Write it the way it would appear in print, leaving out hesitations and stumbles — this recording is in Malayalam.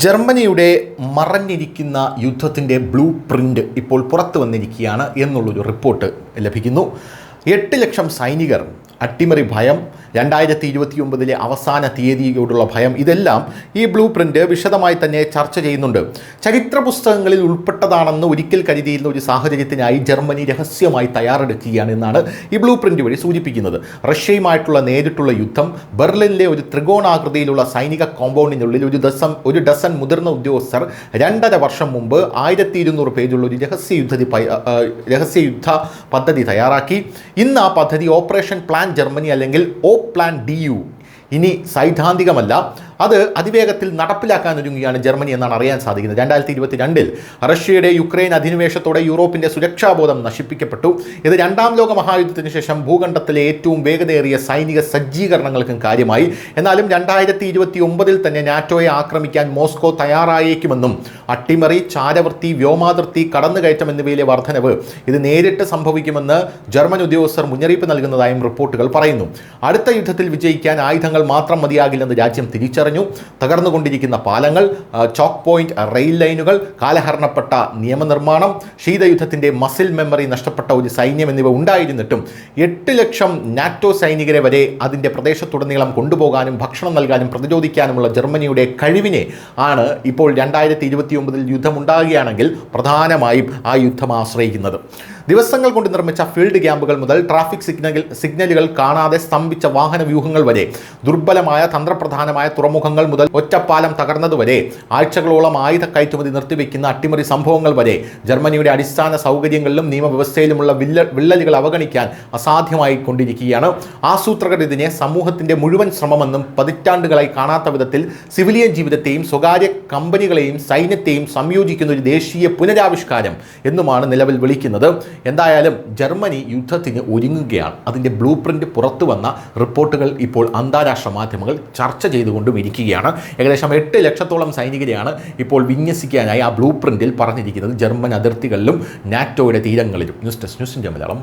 ജർമ്മനിയുടെ മറഞ്ഞിരിക്കുന്ന യുദ്ധത്തിൻ്റെ ബ്ലൂ പ്രിൻ്റ് ഇപ്പോൾ പുറത്തു വന്നിരിക്കുകയാണ് എന്നുള്ളൊരു റിപ്പോർട്ട് ലഭിക്കുന്നു. 8 ലക്ഷം സൈനികർ, അട്ടിമറി ഭയം, 2029 അവസാന തീയതിയോടുള്ള ഭയം, ഇതെല്ലാം ഈ ബ്ലൂ പ്രിൻ്റ് വിശദമായി തന്നെ ചർച്ച ചെയ്യുന്നുണ്ട്. ചരിത്ര പുസ്തകങ്ങളിൽ ഉൾപ്പെട്ടതാണെന്ന് ഒരിക്കൽ കരുതിയിരുന്ന ഒരു സാഹചര്യത്തിനായി ജർമ്മനി രഹസ്യമായി തയ്യാറെടുക്കുകയാണ് എന്നാണ് ഈ ബ്ലൂ പ്രിൻ്റ് വഴി സൂചിപ്പിക്കുന്നത്. റഷ്യയുമായിട്ടുള്ള നേരിട്ടുള്ള യുദ്ധം, ബെർലിനിലെ ഒരു ത്രികോണാകൃതിയിലുള്ള സൈനിക കോമ്പൗണ്ടിനുള്ളിൽ ഒരു ഡസൻ മുതിർന്ന ഉദ്യോഗസ്ഥർ 2.5 വർഷം മുമ്പ് 1200 പേജുള്ള ഒരു രഹസ്യയുദ്ധ പദ്ധതി തയ്യാറാക്കി. ഇന്ന് ആ പദ്ധതി ഓപ്പറേഷൻ പ്ലാൻ ജർമ്മനി അല്ലെങ്കിൽ പ്ലാൻ DU ഇനി സൈദ്ധാന്തികമല്ല, അത് അതിവേഗത്തിൽ നടപ്പിലാക്കാൻ ഒരുങ്ങുകയാണ് ജർമ്മനി എന്നാണ് അറിയാൻ സാധിക്കുന്നത്. 2022 റഷ്യയുടെ യുക്രൈൻ അധിനിവേശത്തോടെ യൂറോപ്പിൻ്റെ സുരക്ഷാബോധം നശിപ്പിക്കപ്പെട്ടു. ഇത് 2ാം ലോക മഹായുദ്ധത്തിന് ശേഷം ഭൂഖണ്ഡത്തിലെ ഏറ്റവും വേഗതയേറിയ സൈനിക സജ്ജീകരണങ്ങൾക്കും കാര്യമായി. എന്നാലും 2029 തന്നെ നാറ്റോയെ ആക്രമിക്കാൻ മോസ്കോ തയ്യാറായേക്കുമെന്നും അട്ടിമറി, ചാരവൃത്തി, വ്യോമാതിർത്തി, കടന്നുകയറ്റം എന്നിവയിലെ വർധനവ് ഇത് നേരിട്ട് സംഭവിക്കുമെന്ന് ജർമ്മൻ ഉദ്യോഗസ്ഥർ മുന്നറിയിപ്പ് നൽകുന്നതായും റിപ്പോർട്ടുകൾ പറയുന്നു. അടുത്ത യുദ്ധത്തിൽ വിജയിക്കാൻ ആയുധങ്ങൾ മാത്രം മതിയാകില്ലെന്ന് രാജ്യം തിരിച്ചറിഞ്ഞു. തകർന്നുകൊണ്ടിരിക്കുന്ന പാലങ്ങൾ, ചോക്ക് പോയിന്റ് റെയിൽ ലൈനുകൾ, കാലഹരണപ്പെട്ട നിയമനിർമ്മാണം, ശീതയുദ്ധത്തിൻ്റെ മസിൽ മെമ്മറി നഷ്ടപ്പെട്ട ഒരു സൈന്യം എന്നിവ ഉണ്ടായിരുന്നിട്ടും 8 ലക്ഷം നാറ്റോ സൈനികരെ വരെ അതിൻ്റെ പ്രദേശത്തുടനീളം കൊണ്ടുപോകാനും ഭക്ഷണം നൽകാനും പ്രതിരോധിക്കാനുമുള്ള ജർമ്മനിയുടെ കഴിവിനെ ആണ് ഇപ്പോൾ 2029 യുദ്ധമുണ്ടാകുകയാണെങ്കിൽ പ്രധാനമായും ആ യുദ്ധം ആശ്രയിക്കുന്നത്. ദിവസങ്ങൾ കൊണ്ട് നിർമ്മിച്ച ഫീൽഡ് ക്യാമ്പുകൾ മുതൽ ട്രാഫിക് സിഗ്നലുകൾ കാണാതെ സ്തംഭിച്ച വാഹന വ്യൂഹങ്ങൾ വരെ, ദുർബലമായ തന്ത്രപ്രധാനമായ തുറമുഖങ്ങൾ മുതൽ ഒറ്റപ്പാലം തകർന്നതുവരെ, ആഴ്ചകളോളം ആയുധ കയറ്റുമതി നിർത്തിവെക്കുന്ന അട്ടിമറി സംഭവങ്ങൾ വരെ ജർമ്മനിയുടെ അടിസ്ഥാന സൗകര്യങ്ങളിലും നിയമവ്യവസ്ഥയിലുമുള്ള വിള്ളലുകൾ അവഗണിക്കാൻ അസാധ്യമായി കൊണ്ടിരിക്കുകയാണ്. ആസൂത്രകർ ഇതിനെ സമൂഹത്തിൻ്റെ മുഴുവൻ ശ്രമമെന്നും പതിറ്റാണ്ടുകളായി കാണാത്ത വിധത്തിൽ സിവിലിയൻ ജീവിതത്തെയും സ്വകാര്യ കമ്പനികളെയും സൈന്യത്തെയും സംയോജിക്കുന്ന ഒരു ദേശീയ പുനരാവിഷ്കാരം എന്നുമാണ് നിലവിൽ വിളിക്കുന്നത്. എന്തായാലും ജർമ്മനി യുദ്ധത്തിന് ഒരുങ്ങുകയാണ്. അതിൻ്റെ ബ്ലൂ പ്രിൻ്റ് പുറത്തു വന്ന റിപ്പോർട്ടുകൾ ഇപ്പോൾ അന്താരാഷ്ട്ര മാധ്യമങ്ങൾ ചർച്ച ചെയ്തുകൊണ്ടും ഇരിക്കുകയാണ്. ഏകദേശം 8 ലക്ഷത്തോളം സൈനികരെയാണ് ഇപ്പോൾ വിന്യസിക്കാനായി ആ ബ്ലൂ പ്രിൻ്റിൽ പറഞ്ഞിരിക്കുന്നത്, ജർമ്മൻ അതിർത്തികളിലും നാറ്റോയുടെ തീരങ്ങളിലും. News desk, news India Malayalam.